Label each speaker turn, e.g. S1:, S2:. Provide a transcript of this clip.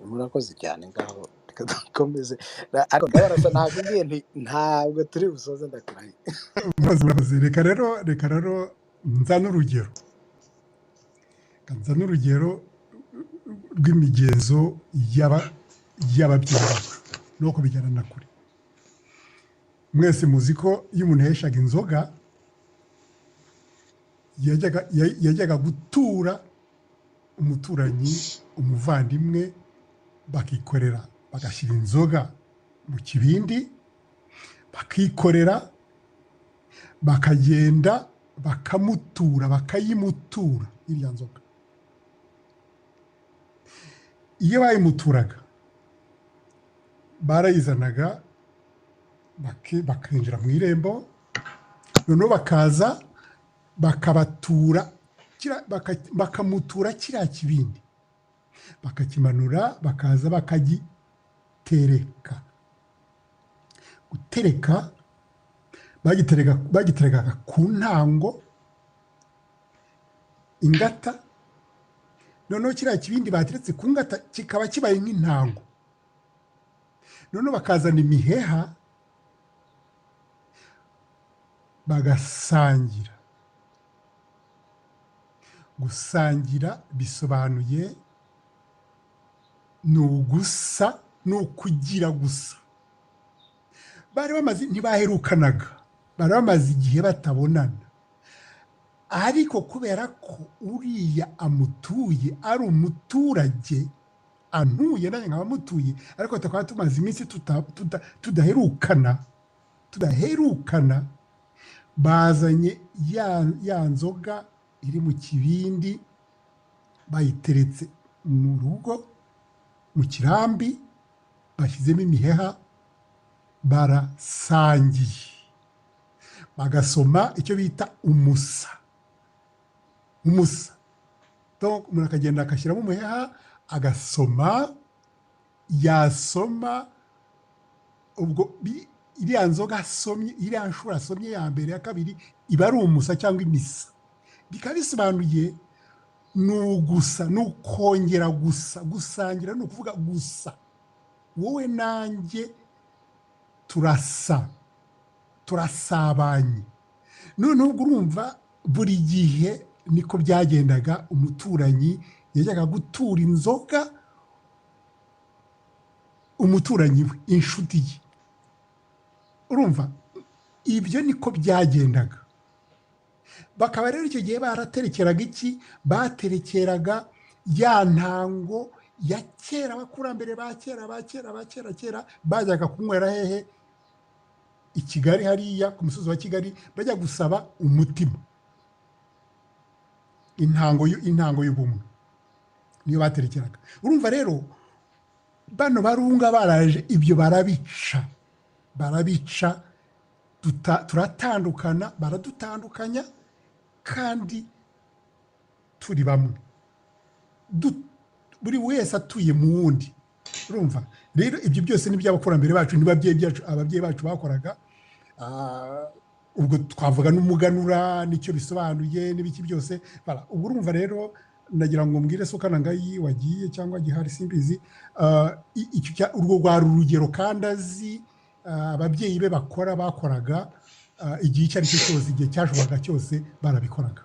S1: murakoze cyane ngaho reka dukomeze ariko ndabarasa nakubwiye nti ntabwo turi busoze ndakurahiye.
S2: murakoze reka rero nzana urugero rw'imigenzo y'ababyeyi bacu no kubijyana na kure. Mwese muzi ko iyo umuntu yaheshaga inzoga yajyaga gutura umuturanyi umuvandimwe bakikorera bagashyira inzoga mu kibindi bakikorera bakagenda bakayimutura iriya nzoga. Iyo bayimuturaga barayizanaga bakinjira mu irembo, noneho bakaza bakamutura kiriya kibindi bakakimanura bakaza bakagitereka. Gutereka bagiterekaga ku ntango ingata, noneho kiriya kibindi bateretse ku ngata kikaba kibaye nk'intango, noneho bakazana imiheha bagasangira. Gusangira bisobanuye ni ugusa, ni ukugira gusa. Ntibaherukanaga, bari bamaze igihe batabonana, ariko kubera ko uriya amutuye ari umuturage antuye nanjye nkaba mutuye, ariko tukaba tumaze iminsi tudaherukana, bazanye ya nzoga iri mu kibindi bayiteretse mu rugo mu kirambi bashyizemo imiheha barasangiye bagasoma icyo bita umusa. Umuntu akagenda agashyiramo umuheha agasoma, yasoma ubwo iriya nzoga asomye, iriya nshuro asomye ya mbere ya kabiri iba ari umusa cyangwa imisa. Bikaba bisobanuye ni ugusa, ni ukongera gusa. Gusangira ni ukuvuga gusa, wowe nanjye turasabanye. noneho ubwo urumva buri gihe niko byagendaga. Umuturanyi yajyaga gutura inzoga umuturanyi we, inshuti ye. Urumva ibyo niko byagendaga. Bakaba rero icyo gihe baraterekeraga iki? Baterekeraga ya ntango ya kera, abakurambere ba kera bajyaga kunywera hehe? I Kigali hariya ku musozi wa Kigali, bajya gusaba umutima. Intango y'ubumwe niyo baterekeraga. Urumva rero bano barunga baraje ibyo barabica, turatandukana, baradutandukanya, kandi turi bamwe, buri wese atuye mu wundi. Urumva rero ibyo byose ni by'abakurambere bacu, ababyeyi bacu bakoraga. Ubwo twavuga n'umuganura nicyo bisobanuye n'ibiki byose. Ubwo urumva rero ndagira ngo mbwire Sokanangayi wagiye cyangwa gihari simbizi, urwo rwari urugero kandi azi ababyeyi be bakoraga igihe icyo ari cyo cyose, igihe cyashoboraga cyose barabikoraga.